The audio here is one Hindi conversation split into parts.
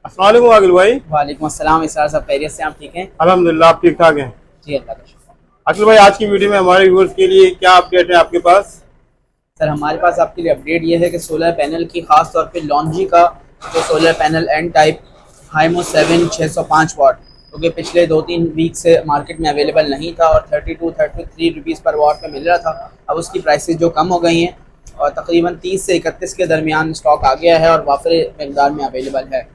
अस्सलाम वालेकुम आगिल भाई। वालेकुम अस्सलाम। इसरार साहब खैरियत से? आप ठीक हैं? अल्हम्दुलिल्लाह, आप ठीक ठाक हैं? जी अल्लाह का शुक्र। अखिल भाई, आज की वीडियो में हमारे व्यूअर्स के लिए क्या अपडेट है आपके पास? सर हमारे पास आपके लिए अपडेट ये है कि सोलर पैनल की खास तौर पे लॉन्जी का जो सोलर पैनल एन टाइप हाइमो 7 605 वाट, क्योंकि पिछले 2-3 वीक से मार्केट में अवेलेबल नहीं था और 32-33 रुपीज़ पर वाट में मिल रहा था। अब उसकी प्राइसेस जो कम हो गई हैं और तकरीबन 30 से 31 के दरमियान स्टॉक आ गया है और वाफिर मकदार में अवेलेबल है।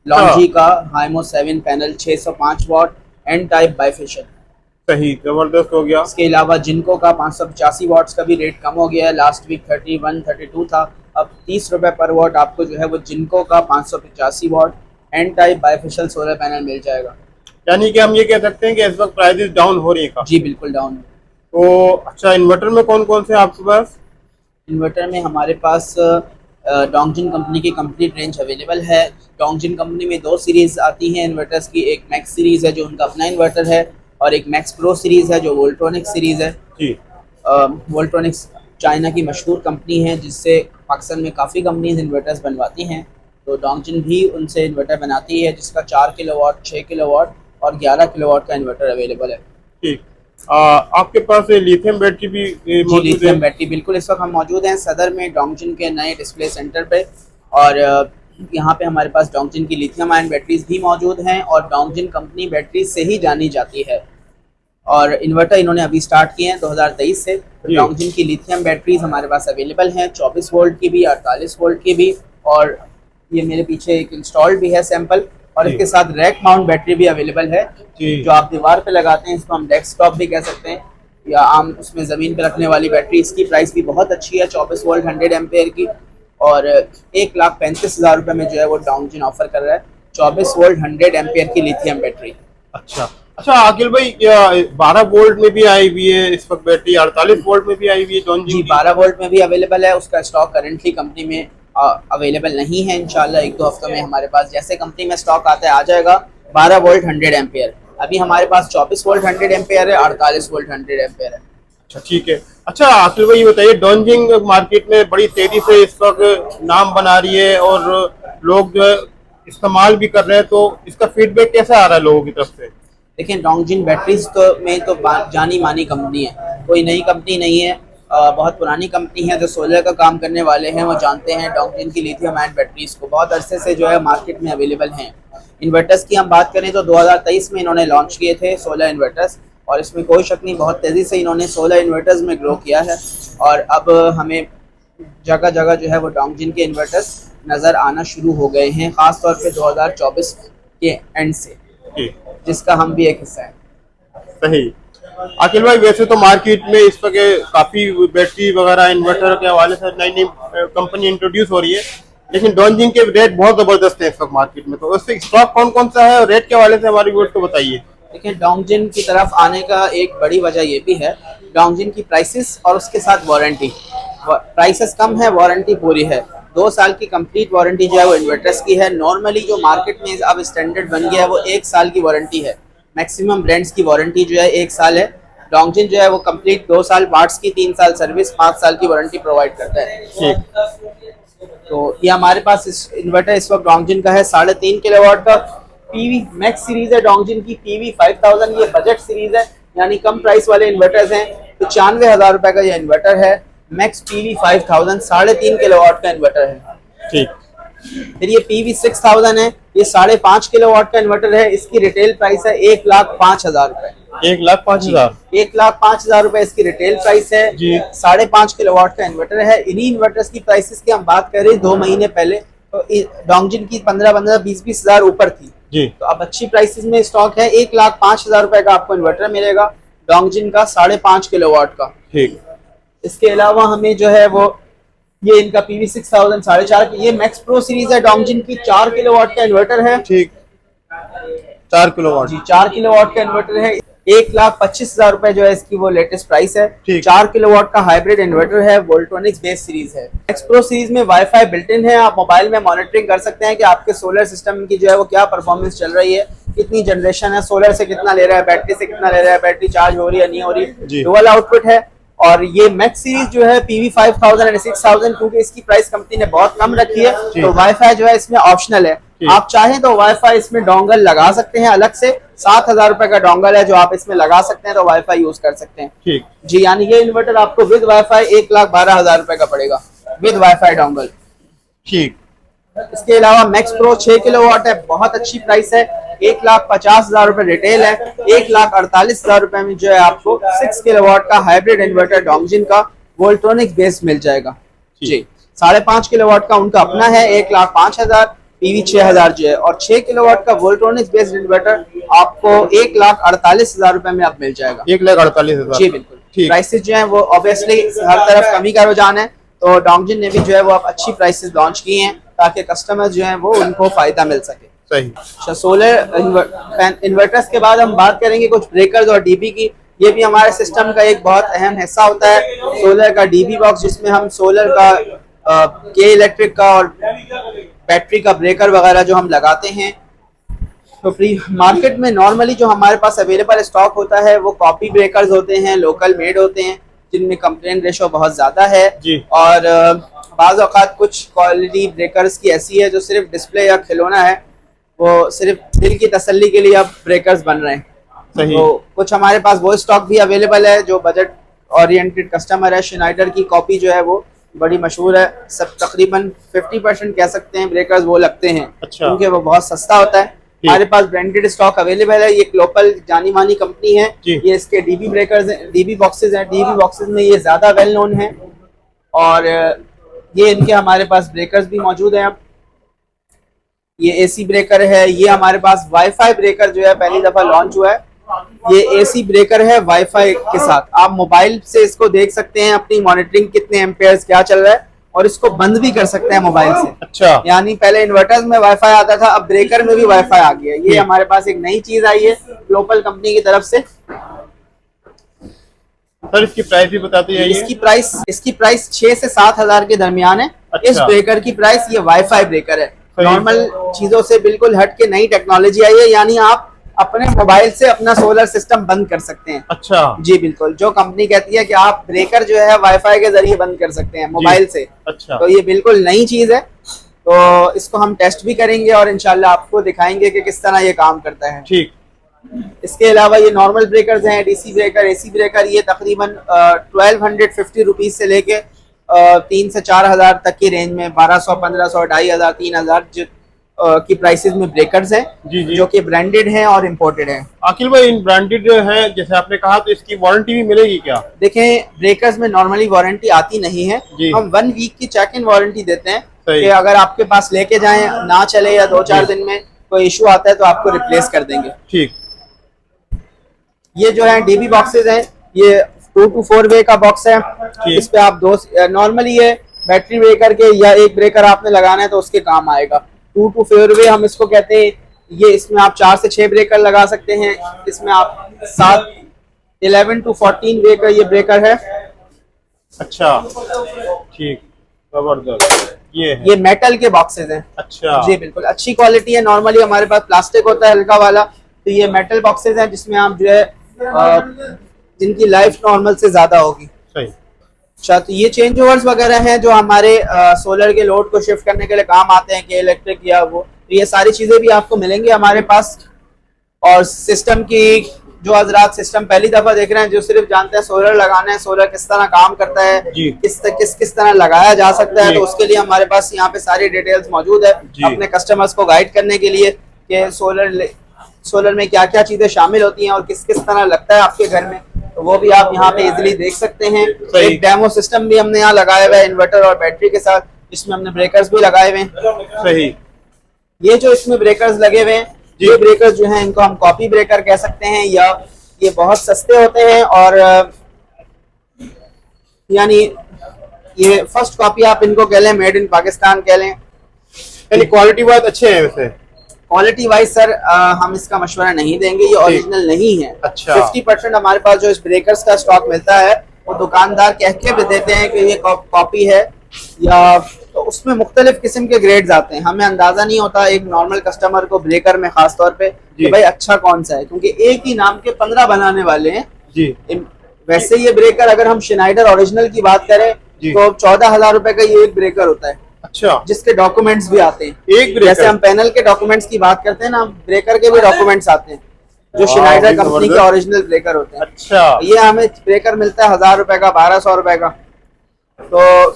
लॉन्जी का हाइमो 7 पैनल 605 वाट एन टाइप बाइफेशियल। सही जबरदस्त हो गया। इसके अलावा जिनको का 585 वाट्स का भी रेट कम हो गया है। लास्ट वीक 31-32 था, अब 30 रुपये पर वाट आपको जो है वो जिनको का 585 watt N type bifacial solar panel मिल जाएगा। यानी कि हम ये कह सकते हैं कि इस वक्त प्राइसेस डाउन हो रही है जी बिल्कुल डाउन है। तो अच्छा, इन्वर्टर में कौन कौन से हैं आपके पास? इन्वर्टर में हमारे पास डोंगजिन कंपनी की कंप्लीट रेंज अवेलेबल है। डोंगजिन कंपनी में 2 सीरीज़ आती हैं इन्वर्टर्स की। एक मैक्स सीरीज़ है जो उनका अपना इन्वर्टर है और एक मैक्स प्रो सीरीज़ है जो वोल्ट्रॉनिक्स सीरीज़ है। जी। वोल्ट्रॉनिक्स चाइना की मशहूर कंपनी है जिससे पाकिस्तान में काफ़ी कंपनीज इन्वर्टर्स बनवाती हैं, तो डोंगजिन भी उनसे इन्वर्टर बनाती है जिसका 4 किलोवाट, 6 किलोवाट और 11 किलोवाट का इन्वर्टर अवेलेबल है। ठीक। आपके पास लिथियम बैटरी भी मौजूद है? लिथियम बैटरी बिल्कुल। इस वक्त हम मौजूद हैं सदर में डोंगजिन के नए डिस्प्ले सेंटर पे और यहाँ पे हमारे पास डोंगजिन की लिथियम आयन बैटरीज भी मौजूद हैं और डोंगजिन कंपनी बैटरीज से ही जानी जाती है। और इन्वर्टर इन्होंने अभी स्टार्ट किए हैं 2023 से। तो डोंगजिन की लिथियम बैटरीज हमारे पास अवेलेबल हैं, 24 वोल्ट की भी, 48 वोल्ट की भी, और ये मेरे पीछे एक इंस्टॉल्ड भी है सैंपल। और इसके साथ रैक माउंट बैटरी भी अवेलेबल है जो आप दीवार पे लगाते हैं। इसको हम डेस्कटॉप भी कह सकते हैं या आम उसमें ज़मीन पे रखने वाली बैटरी। इसकी प्राइस भी बहुत अच्छी है, 24 वोल्ट 100 एम्पेयर की, और 1,35,000 रुपये में जो है वो डोंगजिन ऑफर कर रहा है 24 वोल्ट 100 एम्पेयर की लिथियम बैटरी। अच्छा अच्छा आकिल भाई, 12 वोल्ट में भी आई हुई है इस वक्त बैटरी, 48 वोल्ट में भी आई हुई है डोंगजिन जी की? 12 वोल्ट में भी अवेलेबल है। उसका स्टॉक करेंटली कंपनी में अवेलेबल नहीं है। इंशाल्लाह 1-2 हफ्तों में हमारे पास जैसे कंपनी में स्टॉक आता है आ जाएगा। 12 वोल्ट 100 एम्पेयर अभी हमारे पास 24 वोल्ट 100 एम्पेयर है, 48 वोल्ट 100 एम्पेयर है। अच्छा ठीक है। अच्छा आकिल भाई, ये बताइए, डोंगजिन मार्केट में बड़ी तेजी से इस वक्त नाम बना रही है और लोग जो है इस्तेमाल भी कर रहे हैं, तो इसका फीडबैक कैसा आ रहा है लोगों की तरफ से? देखिए डोंगजिन बैटरीज तो जानी मानी कंपनी है, कोई नई कंपनी नहीं है। बहुत पुरानी कंपनी है। जो सोलर का काम करने वाले हैं वो जानते हैं डोंगजिन की लिथियम आयन बैटरीज को, बहुत अरसे से जो है मार्केट में अवेलेबल हैं। इन्वर्टर्स की हम बात करें तो 2023 में इन्होंने लॉन्च किए थे सोलर इन्वर्टर्स, और इसमें कोई शक नहीं बहुत तेज़ी से इन्होंने सोलर इन्वर्टर्स में ग्रो किया है और अब हमें जगह जगह जो है वो डोंगजिन के इन्वर्टर्स नज़र आना शुरू हो गए हैं, ख़ास तौर पे 2024 के एंड से, जिसका हम भी एक हिस्सा है। सही। अखिल भाई, वैसे तो मार्केट में इस वक्त काफी बैटरी वगैरह इन्वर्टर के हवाले से नई नई कंपनी इंट्रोड्यूस हो रही है, लेकिन डोंगजिन के रेट बहुत जबरदस्त है इस वक्त मार्केट में, तो उससे स्टॉक कौन कौन सा है और रेट के हवाले से हमारे व्यूअर्स को बताइए। देखिए डोंगजिन की तरफ आने का एक बड़ी वजह ये भी है, डोंगजिन की प्राइसेस और उसके साथ वारंटी। प्राइसेस कम है, वारंटी पूरी है। 2 साल की कंप्लीट वारंटी जो है वो इन्वर्टर्स की है। नॉर्मली जो मार्केट में अब स्टैंडर्ड बन गया है वो 1 साल की वारंटी है। मैक्सिमम ब्रांड्स की वारंटी जो है 1 साल है। डोंगजिन जो है वो कंप्लीट 2 साल पार्ट्स की, 3 साल सर्विस, 5 साल की वारंटी प्रोवाइड करता है। तो ये हमारे पास इन्वर्टर इस वक्त डोंगजिन का है 3.5 किलोवाट का। पीवी मैक्स सीरीज है डोंगजिन की, पीवी 5000, ये बजट सीरीज है यानी कम प्राइस वाले इन्वर्टर्स हैं। 95,000 रुपए का ये इन्वर्टर है। मैक्स पीवी 5000 3.5 किलोवाट का इन्वर्टर है। ठीक। फिर ये पीवी 6000 है, ये 5.5 किलोवाट का इन्वर्टर है। इसकी रिटेल प्राइस है 1,05,000 रुपए। 1,05,000? 1,05,000 रुपए इसकी रिटेल प्राइस है जी। 5.5 किलोवाट का इन्वर्टर है। इन्हीं इन्वर्टर्स की प्राइसेस की हम बात करें 2 महीने पहले तो डोंगजिन की 15-15, 20-20 हजार ऊपर थी जी। तो अब अच्छी प्राइसेस में स्टॉक है। 1,05,000 रुपए का आपको इन्वर्टर मिलेगा डोंगजिन का 5.5 किलोवाट का। ठीक। इसके अलावा हमें जो है वो ये इनका पीवी 6000 4.5, ये मैक्स प्रो सीरीज है डोंगजिन की, 4 किलोवाट का इन्वर्टर है। ठीक। 4 किलोवाट जी, 4 किलोवाट का इन्वर्टर है। 1,25,000 रुपए जो है इसकी वो लेटेस्ट प्राइस है। 4 किलोवाट का हाइब्रिड इन्वर्टर है, वोल्ट्रॉनिक्स बेस सीरीज है। मैक्स प्रो सीरीज में वाईफाई बिल्ट इन है। आप मोबाइल में मॉनिटरिंग कर सकते हैं कि आपके सोलर सिस्टम की जो है वो क्या परफॉर्मेंस चल रही है, कितनी जनरेशन है, सोलर से कितना ले रहा है, बैटरी से कितना ले रहा है, बैटरी चार्ज हो रही है नहीं हो रही। डुअल आउटपुट है, और ये मैक्स सीरीज जो है PV 5000 एंड 6000, क्योंकि इसकी प्राइस कंपनी ने बहुत कम रखी है, तो वाईफाई जो है इसमें ऑप्शनल है। आप चाहें तो वाईफाई इसमें डोंगल लगा सकते हैं अलग से, 7000 रुपए का डोंगल है जो आप इसमें लगा सकते हैं, तो वाईफाई यूज कर सकते हैं। ठीक जी, यानी ये इन्वर्टर आपको विद वाईफाई 1,12,000 रुपए का पड़ेगा विद वाईफाई डोंगल। ठीक। इसके अलावा मैक्स प्रो 6 किलोवाट है, बहुत अच्छी प्राइस है, 1,50,000 रुपए रिटेल है, 1,48,000 रुपए में जो है आपको 6 किलोवाट का हाइब्रिड इन्वर्टर डोंगजिन का वोल्ट्रॉनिक्स बेस्ड मिल जाएगा। जी, 5.5 किलोवाट का उनका अपना है, 1,05,000, PV 6000 जो है, और 6 किलोवाट का वोल्ट्रॉनिक्स बेस्ड इन्वर्टर आपको 1,48,000 रुपए में अब मिल जाएगा। 1,48,000। जी बिल्कुल। प्राइसेस जो है वो ऑब्वियसली हर तरफ कमी का रुझान है, तो डोंगजिन ने भी जो है वो अब अच्छी प्राइसेस लॉन्च की हैं ताकि कस्टमर जो है वो उनको फायदा मिल सके। सही। अच्छा, सोलर इन्वर्टर्स के बाद हम बात करेंगे कुछ ब्रेकर्स और डीबी की। ये भी हमारे सिस्टम का एक बहुत अहम हिस्सा होता है, सोलर का डीबी बॉक्स, जिसमें हम सोलर का के इलेक्ट्रिक का और बैटरी का ब्रेकर वगैरह जो हम लगाते हैं। तो फ्री मार्केट में नॉर्मली जो हमारे पास अवेलेबल स्टॉक होता है वो कॉपी ब्रेकर्स होते हैं, लोकल मेड होते हैं, जिनमें कंप्लेंट रेशो बहुत ज्यादा है। और बाज़ औक़ात कुछ क्वालिटी ब्रेकर्स की ऐसी है जो सिर्फ डिस्प्ले या खिलौना है, वो सिर्फ दिल की तसल्ली के लिए अब ब्रेकर्स बन रहे हैं। तो कुछ हमारे पास वो स्टॉक भी अवेलेबल है जो बजट ओरिएंटेड कस्टमर है। श्नाइडर की कॉपी जो है वो बड़ी मशहूर है, सब तकरीबन 50% कह सकते हैं ब्रेकर्स वो लगते हैं। अच्छा। क्योंकि वो बहुत सस्ता होता है। हमारे पास ब्रांडेड स्टॉक अवेलेबल है, ये ग्लोबल जानी मानी कंपनी है। ये इसके डीबी ब्रेकर्स, डीबी बॉक्सेस हैं, डीबी बॉक्सेस में ये ज्यादा वेल नोन है, और ये इनके हमारे पास ब्रेकर्स भी मौजूद हैं। अब ये एसी ब्रेकर है, ये हमारे पास वाईफाई ब्रेकर जो है पहली दफा लॉन्च हुआ है। ये एसी ब्रेकर है वाईफाई के साथ, आप मोबाइल से इसको देख सकते हैं, अपनी मॉनिटरिंग कितने एम्पेयर्स क्या चल रहा है, और इसको बंद भी कर सकते हैं मोबाइल से। अच्छा। यानी पहले इन्वर्टर्स में वाईफाई आता था, अब ब्रेकर में भी वाईफाई आ गया। ये हमारे पास एक नई चीज आई है ग्लोबल कंपनी की तरफ से। सर इसकी प्राइस भी बताते हैं। इसकी प्राइस 6 से 7,000 के दरमियान है। अच्छा। इस ब्रेकर की प्राइस, ये वाईफाई ब्रेकर है, नॉर्मल चीजों से बिल्कुल हट के नई टेक्नोलॉजी आई है, यानी आप अपने मोबाइल से अपना सोलर सिस्टम बंद कर सकते हैं। अच्छा। जी बिल्कुल, जो कंपनी कहती है कि आप ब्रेकर जो है वाईफाई के जरिए बंद कर सकते हैं मोबाइल से। अच्छा। तो ये बिल्कुल नई चीज है, तो इसको हम टेस्ट भी करेंगे और इंशाल्लाह आपको दिखाएंगे कि किस तरह ये काम करता है। ठीक। इसके अलावा ये नॉर्मल ब्रेकर्स हैं, डीसी ब्रेकर, एसी ब्रेकर, ये तकरीबन 1250 रुपीज से लेके 3 से 4,000 तक की रेंज में, 1200, 1500, 2,500, 3,000 की प्राइसेस में ब्रेकर्स हैं, जो कि ब्रांडेड हैं और इम्पोर्टेड हैं। अखिल भाई, इन ब्रांडेड है जैसे आपने कहा, तो इसकी वारंटी भी मिलेगी क्या? देखें, ब्रेकर्स में नॉर्मली वारंटी आती नहीं है, हम 1 वीक की चेक इन वारंटी देते हैं कि अगर आपके पास लेके जाएं ना चले या 2-4 दिन में कोई इशू आता है तो आपको रिप्लेस कर देंगे। ठीक। ये जो है डीबी बॉक्सेस हैं, ये 2 to 4 वे का बॉक्स है। इस पे आप नॉर्मली ये बैटरी ब्रेकर के या एक ब्रेकर आपने लगाना है तो उसके काम आएगा। 2 to 4 वे हम इसको कहते हैं। ये इसमें आप 4 से 6 ब्रेकर लगा सकते हैं। इसमें आप 11 to 14 वे का ये ब्रेकर है। अच्छा। ठीक, जबरदस्त। ये मेटल के बॉक्सेस हैं। अच्छा। जी बिल्कुल, अच्छी क्वालिटी है। नॉर्मली हमारे पास प्लास्टिक होता है हल्का वाला, तो ये मेटल बॉक्सेस हैं जिसमें आप जो है जिनकी लाइफ नॉर्मल से ज्यादा होगी। सही। अच्छा, तो ये चेंज ओवर्स वगैरह हैं जो हमारे सोलर के लोड को शिफ्ट करने के लिए काम आते हैं, कि इलेक्ट्रिक या वो, तो ये सारी चीजें भी आपको मिलेंगी हमारे पास। और सिस्टम की जो हजरात सिस्टम पहली दफा देख रहे हैं, जो सिर्फ जानते हैं सोलर लगाना है, सोलर किस तरह काम करता है, किस तरह लगाया जा सकता है, तो उसके लिए हमारे पास यहाँ पे सारी डिटेल्स मौजूद है अपने कस्टमर्स को गाइड करने के लिए कि सोलर में क्या क्या चीजें शामिल होती हैं और किस किस तरह लगता है आपके घर में, तो वो भी आप यहाँ पे इजीली देख सकते हैं। एक डेमो सिस्टम भी हमने यहाँ लगाया हुआ है इन्वर्टर और बैटरी के साथ, जिसमें हमने ब्रेकर्स भी लगाए हुए हैं। सही। ये जो इसमें ब्रेकर्स लगे हुए हैं, ये ब्रेकर्स जो हैं इनको हम कॉपी ब्रेकर कह सकते हैं, या ये बहुत सस्ते होते हैं, और यानी ये फर्स्ट कॉपी आप इनको कह लें, मेड इन पाकिस्तान कह लें। क्वालिटी बहुत अच्छे है वैसे। क्वालिटी वाइज सर हम इसका मशवरा नहीं देंगे, ये ओरिजिनल नहीं है। अच्छा। 50% हमारे पास जो इस ब्रेकर्स का स्टॉक मिलता है वो दुकानदार कह के भी देते हैं कि ये कॉपी है, या तो उसमें मुख्तलिफ किस्म के ग्रेड्स आते हैं। हमें अंदाजा नहीं होता एक नॉर्मल कस्टमर को ब्रेकर में खास तौर पे कि भाई अच्छा कौन सा है, क्योंकि एक ही नाम के 15 बनाने वाले हैं। जी। वैसे ये ब्रेकर अगर हम शिनाइडर ओरिजिनल की बात करें जी। तो 14,000 रुपए का ये एक ब्रेकर होता है, अच्छा, जिसके डॉक्यूमेंट्स भी आते हैं। एक ब्रेकर? जैसे हम पैनल के डॉक्यूमेंट्स की बात करते हैं ना, ब्रेकर के भी डॉक्यूमेंट्स आते हैं जो वाह, शिनाइडर भाई कंपनी के जबरदस्त। ओरिजिनल ब्रेकर होते हैं। अच्छा, ये हमें ब्रेकर मिलता है 1,000 रुपए का, 1,200 रुपए का। तो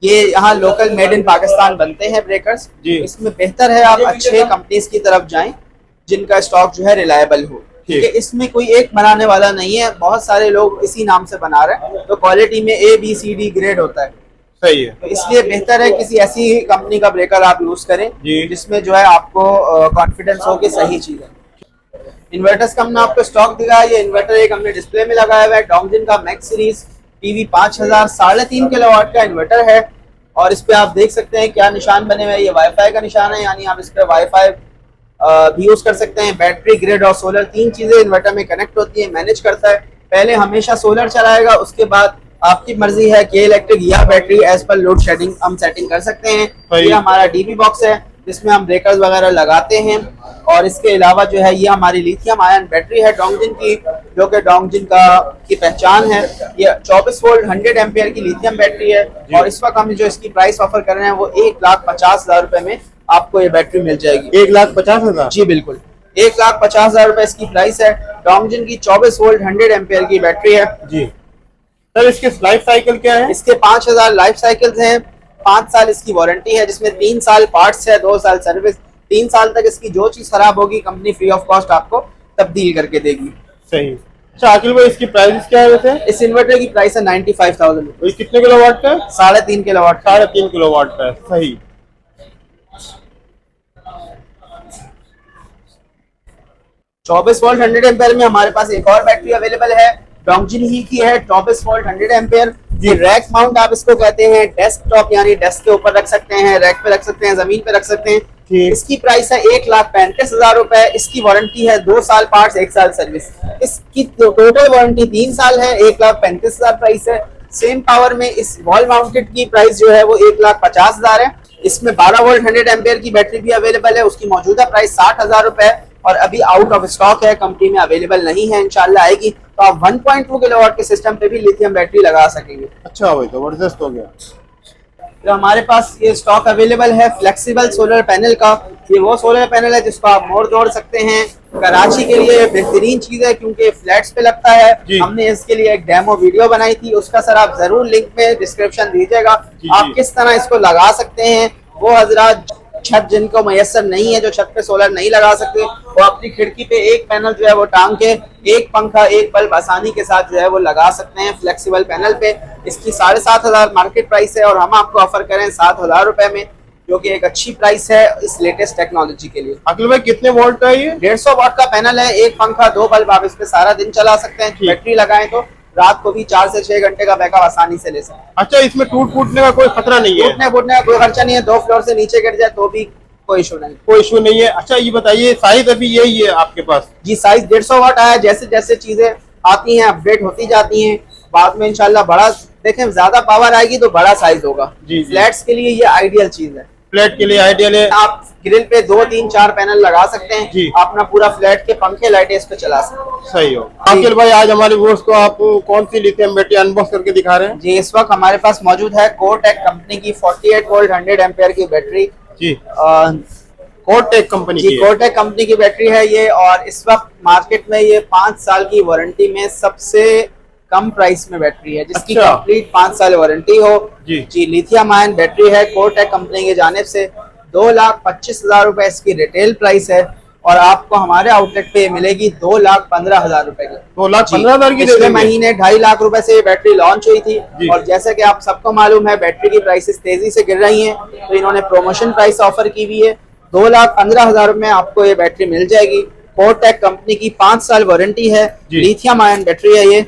ये यहाँ लोकल मेड इन पाकिस्तान बनते हैं ब्रेकर्स। जी। इसमें बेहतर है आप अच्छे कंपनीज की तरफ जाएं जिनका स्टॉक जो है रिलायबल हो, क्योंकि इसमें कोई एक बनाने वाला नहीं है, बहुत सारे लोग इसी नाम से बना रहे हैं, तो क्वालिटी में ABCD ग्रेड होता है। सही है। तो इसलिए बेहतर है किसी ऐसी कंपनी का ब्रेकर आप यूज करें जी। जिसमें जो है आपको कॉन्फिडेंस हो कि सही चीज है। इन्वर्टर्स का हमने आपको स्टॉक दिखाया, ये इन्वर्टर एक हमने डिस्प्ले में लगाया हुआ है, डोंगजिन का मैक्स सीरीज PV 5000 3.5 किलोवाट का इन्वर्टर है। और इस पे आप देख सकते हैं क्या निशान बने हुए हैं, ये वाईफाई का निशान है, यानी आप इस पे वाईफाई भी यूज कर सकते हैं। बैटरी, ग्रिड और सोलर 3 चीजें इन्वर्टर में कनेक्ट होती है, मैनेज करता है। पहले हमेशा सोलर चलाएगा, उसके बाद आपकी मर्जी है कि इलेक्ट्रिक या बैटरी, एज पर लोड शेडिंग हम सेटिंग कर सकते हैं। ये हमारा DB बॉक्स है जिसमें हम ब्रेकर्स वगैरह लगाते हैं। और इसके अलावा जो है ये हमारी लिथियम आयन बैटरी है डोंगजिन की, जो कि डोंगजिन की पहचान है। ये 24 वोल्ट 100 एम्पियर की लिथियम बैटरी है। और इस वक्त हम जो इसकी प्राइस ऑफर कर रहे हैं वो 1,50,000 रुपए में आपको ये बैटरी मिल जाएगी। 1,50,000? जी बिल्कुल, 1,50,000 रुपए इसकी प्राइस है। डोंगजिन की 24 वोल्ट 100 एम्पियर की बैटरी है जी। सर इसके लाइफ साइकिल क्या है? इसके 5,000 लाइफ साइकिल्स हैं, 5 साल इसकी वारंटी है, जिसमें 3 साल पार्ट्स है, 2 साल सर्विस। 3 साल तक इसकी जो चीज खराब होगी कंपनी फ्री ऑफ कॉस्ट आपको तब्दील करके देगी। सही। अच्छा अखिल भाई, इसकी प्राइस क्या है वैसे? इस इन्वर्टर की प्राइस है 95,000। ये कितने किलोवाट का है? 3.5 किलोवाट। 3.5 किलोवाट का है। सही। 24 वोल्ट 100 एम्पेयर में हमारे पास एक और बैटरी अवेलेबल है, डोंगजिन ही की है, 24 वोल्ट 100 एम्पेयर। ये रैक माउंट आप इसको कहते हैं, डेस्कटॉप यानी डेस्क के ऊपर रख सकते हैं, रैक पे रख सकते हैं, जमीन पे रख सकते हैं। इसकी प्राइस है 1,35,000 रुपए। इसकी वारंटी है 2 साल पार्ट्स, 1 साल सर्विस। इसकी टोटल वारंटी 3 साल है, 1,35,000 प्राइस है। सेम पावर में इस वॉल माउंटेड की प्राइस जो है वो 1,50,000 है। इसमें 12 वोल्ट 100 एम्पियर की बैटरी भी अवेलेबल है, उसकी मौजूदा प्राइस 60,000 रुपए है और अभी आउट ऑफ स्टॉक है, कंपनी में अवेलेबल नहीं है, इंशाल्लाह आएगी तो आप 1.2 किलोवाट के सिस्टम पे भी लिथियम बैटरी लगा सकेंगे। अच्छा भाई, जबरदस्त हो गया। तो हमारे पास ये स्टॉक अवेलेबल है फ्लेक्सिबल सोलर पैनल का। ये वो सोलर पैनल है जिसको आप मोड़ जोड़ सकते हैं। कराची के लिए बेहतरीन चीज है क्योंकि फ्लैट्स पे लगता है। हमने इसके लिए एक डेमो वीडियो बनाई थी, उसका सर आप जरूर लिंक में डिस्क्रिप्शन दीजिएगा। आप किस तरह इसको लगा सकते हैं। वो हजरात छत जिनको मैसर नहीं है, जो छत पे सोलर नहीं लगा सकते, वो अपनी खिड़की पे एक पैनल जो है वो टांग के एक पंखा एक बल्ब आसानी के साथ जो है वो लगा सकते हैं फ्लेक्सिबल पैनल पे। इसकी 7,500 मार्केट प्राइस है और हम आपको ऑफर करें 7,000 रुपए में, जो कि एक अच्छी प्राइस है इस लेटेस्ट टेक्नोलॉजी के लिए। अखिल भाई कितने वोल्ट का है ये? 150 वाट का पैनल है, एक पंखा 2 बल्ब, आप इस पे सारा दिन चला सकते हैं। बैटरी लगाएं तो रात को भी 4 से 6 घंटे का बैकअप आसानी से ले सकते हैं। अच्छा, इसमें टूट फूटने का कोई खतरा नहीं है? टूटने फूटने का कोई खर्चा नहीं है, 2 फ्लोर से नीचे गिर जाए तो भी कोई इशू नहीं। कोई इशू नहीं है। अच्छा ये बताइए, साइज अभी यही है आपके पास? जी, साइज 150 वाट आया। जैसे जैसे चीजें आती हैं अपडेट होती जाती हैं, बाद में इंशाल्लाह बड़ा, देखें ज्यादा पावर आएगी तो बड़ा साइज होगा। जी। फ्लैट्स के लिए ये आइडियल चीज है, फ्लैट के लिए आइडियल है। आप ग्रिल पे 2, 3, 4 पैनल लगा सकते हैं जी। अपना पूरा फ्लैट के पंखे लाइटें इस पे चला सकते हैं। सही हो। अखिल भाई आज हमारे व्यूअर्स को आप कौन सी लिथियम बैटरी अनबॉक्स करके दिखा रहे हैं? जी, इस वक्त हमारे पास मौजूद है कोटेक कंपनी की 48 वोल्ट 100 एम्पियर की बैटरी। जी, कोटेक कंपनी की। कोटेक कंपनी की बैटरी है ये, और इस वक्त मार्केट में ये 5 साल की वारंटी में सबसे कम प्राइस में बैटरी है, जिसकी अच्छा। कंप्लीट 5 साल वारंटी हो। जी। लिथियम आयन बैटरी है कोटेक कंपनी की जानिब से। 2,25,000 रुपए इसकी रिटेल प्राइस है और आपको हमारे आउटलेट पे मिलेगी 2,15,000 रुपए की। 2,15,000 की? पिछले महीने 2.5 लाख रुपए से ये बैटरी लॉन्च हुई थी जी। और जैसे कि आप सबको मालूम है बैटरी की प्राइसेस तेजी से गिर रही हैं, तो इन्होंने प्रमोशन प्राइस ऑफर की हुई है। 2,15,000 में आपको ये बैटरी मिल जाएगी। कोटेक कंपनी की 5 साल वारंटी है, लिथियम आयन बैटरी है ये।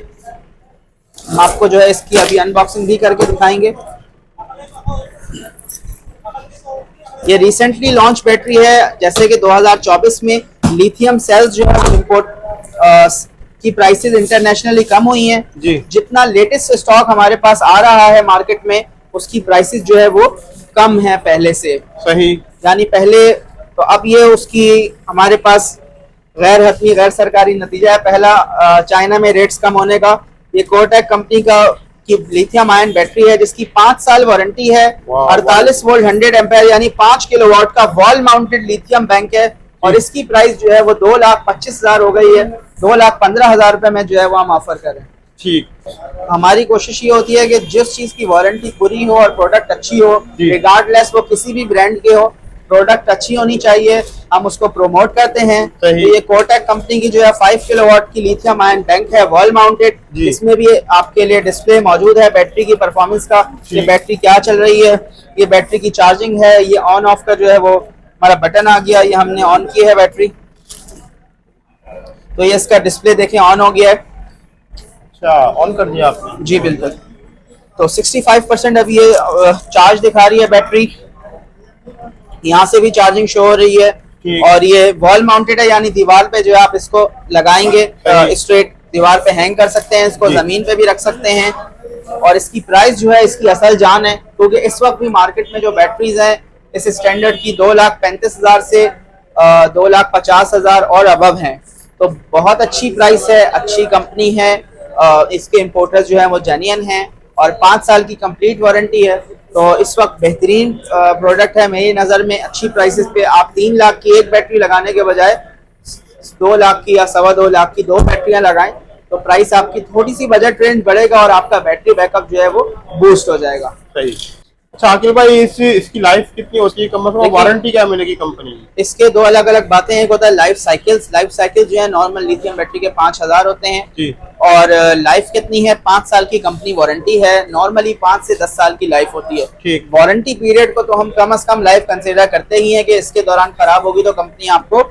हम आपको जो है इसकी अभी अनबॉक्सिंग भी करके दिखाएंगे। ये रिसेंटली लॉन्च बैटरी है, जैसे कि 2024 में लिथियम सेल्स जो है इंपोर्ट की प्राइसेस इंटरनेशनली कम हुई हैं। जी। जितना लेटेस्ट स्टॉक हमारे पास आ रहा है मार्केट में, उसकी प्राइसेस जो है वो कम है पहले से। सही। यानी पहले तो अब ये उसकी हमारे पास गैर हतमी गैर सरकारी नतीजा है पहला चाइना में रेट्स कम होने का। ये कोटक कंपनी का की लिथियम आयन बैटरी है जिसकी 5 साल वारंटी है। 48 वोल्ट 100 एम्पेयर यानी 5 किलोवाट का वॉल माउंटेड लिथियम बैंक है और इसकी प्राइस जो है वो 2,25,000 हो गई है। 2,15,000 रुपए में जो है वो हम ऑफर करें। ठीक। हमारी कोशिश ये होती है कि जिस चीज की वारंटी पूरी हो और प्रोडक्ट अच्छी हो, रिगार्डलेस वो किसी भी ब्रांड के हो, प्रोडक्ट अच्छी होनी चाहिए, हम उसको प्रमोट करते हैं। तो ये कोटक कंपनी की जो है 5 किलोवाट की लिथियम आयन बैंक है वॉल माउंटेड। इसमें भी आपके लिए डिस्प्ले मौजूद है बैटरी की परफॉर्मेंस का, ये बैटरी क्या चल रही है, ये बैटरी की चार्जिंग है, ये ऑन ऑफ का जो है वो हमारा बटन आ गया, ये हमने ऑन की है बैटरी, तो ये इसका डिस्प्ले देखें ऑन हो गया है। अच्छा, ऑन कर दिया आपने? जी बिल्कुल। तो 65% अब ये चार्ज दिखा रही है बैटरी, यहाँ से भी चार्जिंग शो हो रही है। और ये वॉल माउंटेड है यानी दीवार पे जो है आप इसको लगाएंगे स्ट्रेट दीवार पे हैंग कर सकते हैं, इसको जमीन पे भी रख सकते हैं। और इसकी प्राइस जो है इसकी असल जान है, क्योंकि इस वक्त भी मार्केट में जो बैटरीज हैं इस स्टैंडर्ड की 2,35,000 से 2,50,000 और अबव हैं। तो बहुत अच्छी प्राइस है, अच्छी कंपनी है, इसके इंपोर्टर्स जो है वो जेन्युइन हैं और 5 साल की कंप्लीट वारंटी है। तो इस वक्त बेहतरीन प्रोडक्ट है मेरी नज़र में। अच्छी प्राइसेस पे आप 3 लाख की एक बैटरी लगाने के बजाय 2 लाख की या 2.25 लाख की 2 बैटरियां लगाएं तो प्राइस आपकी थोड़ी सी बजट रेंज बढ़ेगा और आपका बैटरी बैकअप जो है वो बूस्ट हो जाएगा। सही। अच्छा अखिल भाई, इसकी लाइफ कितनी होती है, कम से कम वारंटी क्या मिलेगी कंपनी? इसके 2 अलग अलग बातें हैं। एक होता है लाइफ साइकिल्स। लाइफ साइकिल जो है नॉर्मल लिथियम बैटरी के 5,000 होते हैं जी। और लाइफ कितनी है, 5 साल की कंपनी वारंटी है। नॉर्मली 5 से 10 साल की लाइफ होती है। ठीक। वारंटी पीरियड को तो हम कम से कम लाइफ कंसिडर करते ही हैं कि इसके दौरान खराब होगी तो कंपनी आपको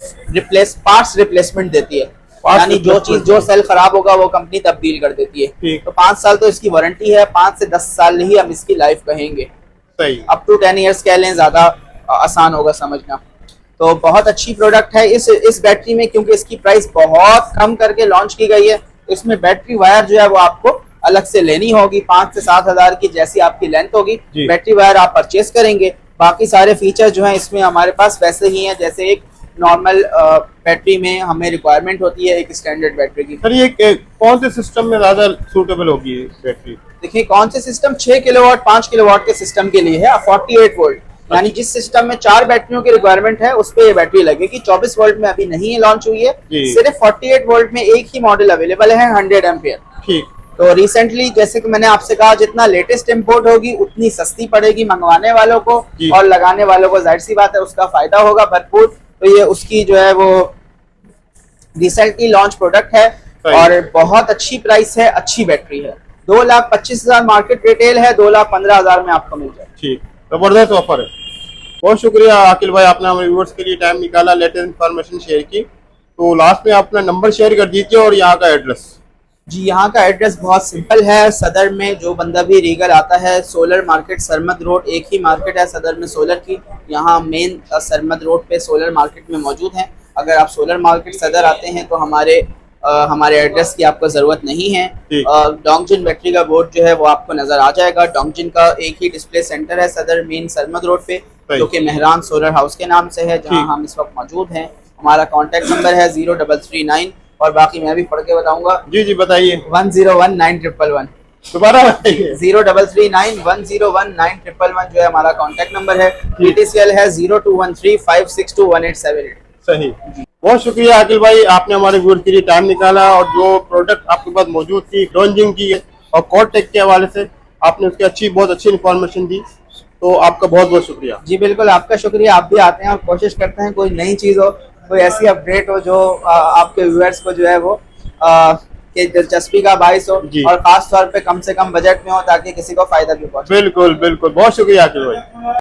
पार्ट्स रिप्लेसमेंट देती है, यानी जो चीज जो सेल खराब होगा वो कंपनी तब्दील कर देती है। तो 5 साल तो इसकी वारंटी है, 5 से 10 साल ही हम इसकी लाइफ कहेंगे। सही। अप टू 10 इयर्स कह लें, ज्यादा आसान होगा समझना। तो बहुत अच्छी प्रोडक्ट है इस बैटरी में, क्योंकि इसकी प्राइस बहुत कम करके लॉन्च की गई है। इसमें बैटरी वायर जो है वो आपको अलग से लेनी होगी, 5 से 7,000 की जैसी आपकी लेंथ होगी बैटरी वायर आप परचेज करेंगे। बाकी सारे फीचर जो है इसमें हमारे पास वैसे ही हैं जैसे एक नॉर्मल बैटरी में हमें रिक्वायरमेंट होती है एक स्टैंडर्ड बैटरी की। सर ये कौन से सिस्टम में ज्यादा सूटेबल होगी बैटरी? देखिए कौन से सिस्टम, 6 किलोवाट 5 किलोवाट के सिस्टम के लिए है। 48 वोल्ट यानी जिस सिस्टम में 4 बैटरियों की रिक्वायरमेंट है उस पे ये बैटरी लगेगी। 24 वोल्ट में अभी नहीं लॉन्च हुई है, सिर्फ 48 वोल्ट में एक ही मॉडल अवेलेबल है 100 एम्पियर। ठीक। तो रिसेंटली जैसे कि मैंने आपसे कहा जितना लेटेस्ट इंपोर्ट होगी उतनी सस्ती पड़ेगी मंगवाने वालों को और लगाने वालों को जाहिर सी बात है उसका फायदा होगा भरपूर। तो ये उसकी जो है वो रिसेंटली लॉन्च प्रोडक्ट है और बहुत अच्छी प्राइस है, अच्छी बैटरी है। 2,25,000 मार्केट रिटेल है, 2,15,000 में आपको मिल जाए। ठीक, जबरदस्त ऑफर है। बहुत शुक्रिया अखिल भाई, आपने हमारे व्यूअर्स के लिए टाइम निकाला, लेटेस्ट इन्फॉर्मेशन शेयर की। तो लास्ट में अपना नंबर शेयर कर दीजिए और यहाँ का एड्रेस। जी यहाँ का एड्रेस बहुत सिंपल है। सदर में जो बंदा भी रीगल आता है, सोलर मार्केट सरमद रोड, एक ही मार्केट है सदर में सोलर की, यहाँ मेन सरमद रोड पे सोलर मार्केट में मौजूद है। अगर आप सोलर मार्केट सदर आते हैं तो हमारे एड्रेस की आपको ज़रूरत नहीं है। डोंगजिन बैटरी का बोर्ड जो है वो आपको नज़र आ जाएगा। डोंगजिन का एक ही डिस्प्ले सेंटर है सदर मेन सरमद रोड पे, जो कि मेहरान सोलर हाउस के नाम से है, जहाँ हम इस वक्त मौजूद हैं। हमारा कॉन्टैक्ट नंबर है 0339 और बाकी मैं भी पढ़ के बताऊंगा। जी जी बताइए। 101911 दोबारा बताइए। 0339 101911 जो है हमारा कॉन्टैक्ट नंबर है। TTCL है 0213562187। सही। बहुत शुक्रिया अखिल भाई, आपने हमारे व्यूअर्स के लिए टाइम निकाला और जो प्रोडक्ट आपके पास मौजूद थी डोंजिंग की और कोटक के हवाले से आपने उसकी बहुत अच्छी इन्फॉर्मेशन दी, तो आपका बहुत बहुत शुक्रिया। जी बिल्कुल, आपका शुक्रिया। आप भी आते हैं और कोशिश करते हैं कोई नई चीज़ हो, कोई ऐसी अपडेट हो जो आपके व्यूअर्स को जो है वो कि दिलचस्पी का बाइस हो और खास तौर पे कम से कम बजट में हो ताकि किसी को फायदा भी पहुंचे। बिल्कुल बिल्कुल, बहुत शुक्रिया अखिल भाई।